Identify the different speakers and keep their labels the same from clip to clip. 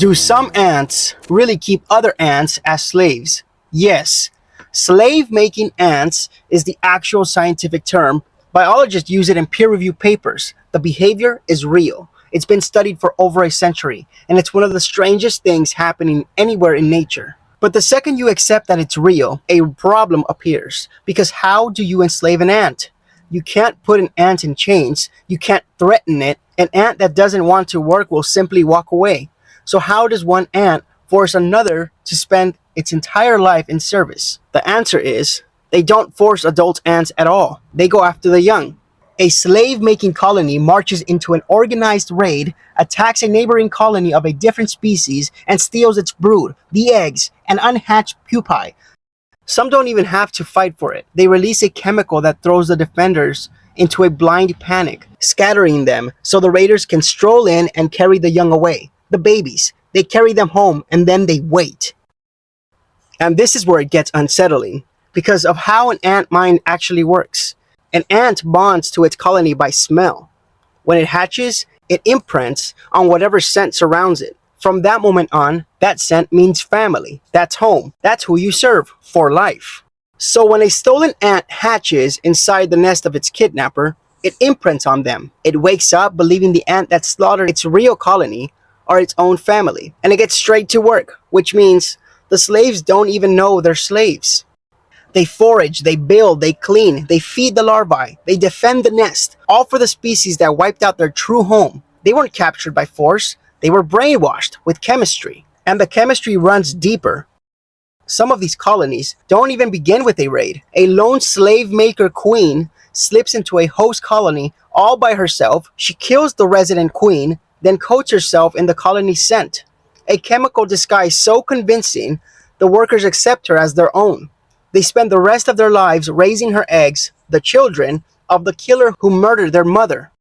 Speaker 1: Do some ants really keep other ants as slaves? Yes. Slave-making ants is the actual scientific term. Biologists use it in peer-reviewed papers. The behavior is real. It's been studied for over a century, and it's one of the strangest things happening anywhere in nature. But the second you accept that it's real, a problem appears. Because how do you enslave an ant? You can't put an ant in chains. You can't threaten it. An ant that doesn't want to work will simply walk away. So how does one ant force another to spend its entire life in service? The answer is, they don't force adult ants at all. They go after the young. A slave-making colony marches into an organized raid, attacks a neighboring colony of a different species, and steals its brood, the eggs, and unhatched pupae. Some don't even have to fight for it. They release a chemical that throws the defenders into a blind panic, scattering them so the raiders can stroll in and carry the young away. The babies, they carry them home and then they wait. And this is where it gets unsettling, because of how an ant mind actually works. An ant bonds to its colony by smell. When it hatches, it imprints on whatever scent surrounds it. From that moment on, that scent means family. That's home. That's who you serve for life. So when a stolen ant hatches inside the nest of its kidnapper, it imprints on them. It wakes up believing the ant that slaughtered its real colony are its own family, and it gets straight to work, which means the slaves don't even know they're slaves. They forage, they build, they clean, they feed the larvae, they defend the nest, all for the species that wiped out their true home. They weren't captured by force, they were brainwashed with chemistry, and the chemistry runs deeper. Some of these colonies don't even begin with a raid. A lone slave maker queen slips into a host colony all by herself. She kills the resident queen, then coats herself in the colony's scent. A chemical disguise so convincing, the workers accept her as their own. They spend the rest of their lives raising her eggs, the children of the killer who murdered their mother.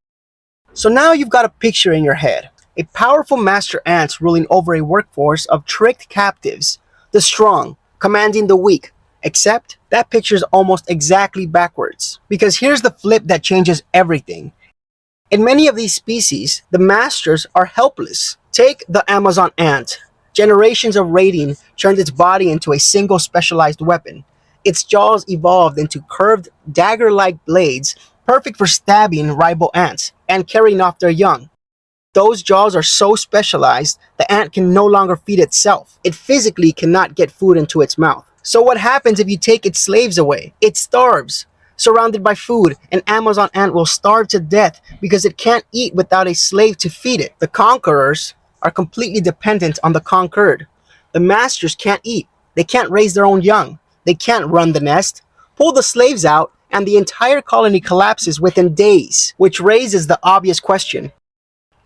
Speaker 1: So now you've got a picture in your head. A powerful master ants ruling over a workforce of tricked captives, the strong commanding the weak. Except that picture is almost exactly backwards. Because here's the flip that changes everything. In many of these species, the masters are helpless. Take the Amazon ant. Generations of raiding turned its body into a single specialized weapon. Its jaws evolved into curved, dagger-like blades, perfect for stabbing rival ants and carrying off their young. Those jaws are so specialized, the ant can no longer feed itself. It physically cannot get food into its mouth. So what happens if you take its slaves away? It starves. Surrounded by food, an Amazon ant will starve to death because it can't eat without a slave to feed it. The conquerors are completely dependent on the conquered. The masters can't eat. They can't raise their own young. They can't run the nest. Pull the slaves out, and the entire colony collapses within days, which raises the obvious question.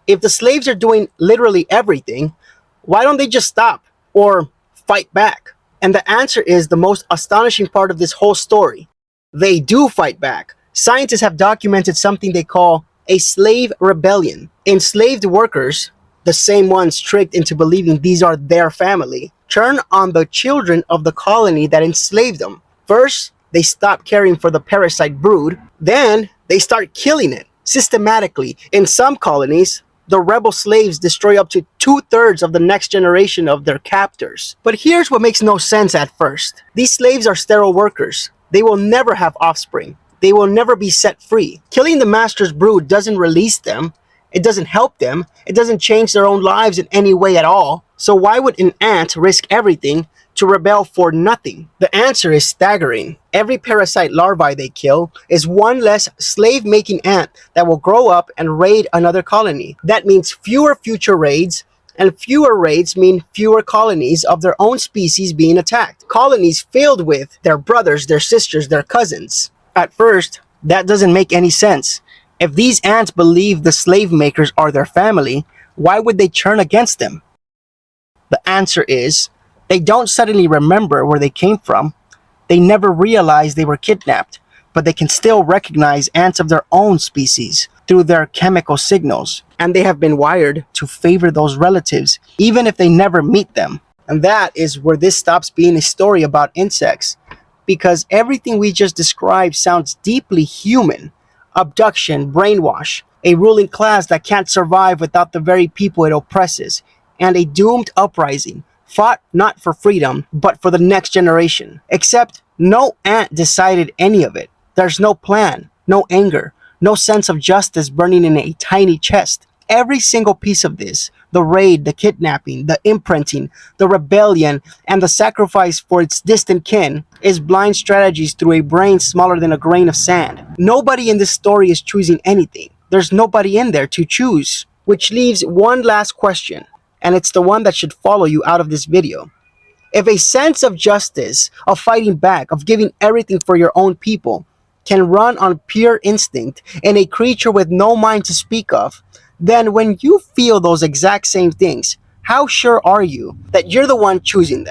Speaker 1: If the slaves are doing literally everything, why don't they just stop or fight back? And the answer is the most astonishing part of this whole story. They do fight back. Scientists have documented something they call a slave rebellion. Enslaved workers, the same ones tricked into believing these are their family, turn on the children of the colony that enslaved them. First, they stop caring for the parasite brood. Then, they start killing it systematically. In some colonies, the rebel slaves destroy up to 2/3 of the next generation of their captors. But here's what makes no sense at first. These slaves are sterile workers. They will never have offspring. They will never be set free. Killing the master's brood doesn't release them. It doesn't help them. It doesn't change their own lives in any way at all. So why would an ant risk everything to rebel for nothing? The answer is staggering. Every parasite larvae they kill is one less slave-making ant that will grow up and raid another colony. That means fewer future raids, and fewer raids mean fewer colonies of their own species being attacked. Colonies filled with their brothers, their sisters, their cousins. At first, that doesn't make any sense. If these ants believe the slave makers are their family, why would they turn against them? The answer is, they don't suddenly remember where they came from. They never realized they were kidnapped, but they can still recognize ants of their own species through their chemical signals, and they have been wired to favor those relatives, even if they never meet them. And that is where this stops being a story about insects, because everything we just described sounds deeply human. Abduction, brainwash, a ruling class that can't survive without the very people it oppresses, and a doomed uprising, fought not for freedom, but for the next generation. Except no ant decided any of it. There's no plan, no anger, no sense of justice burning in a tiny chest. Every single piece of this, the raid, the kidnapping, the imprinting, the rebellion, and the sacrifice for its distant kin, is blind strategies through a brain smaller than a grain of sand. Nobody in this story is choosing anything. There's nobody in there to choose. Which leaves one last question, and it's the one that should follow you out of this video. If a sense of justice, of fighting back, of giving everything for your own people, can run on pure instinct in a creature with no mind to speak of, then when you feel those exact same things, how sure are you that you're the one choosing them?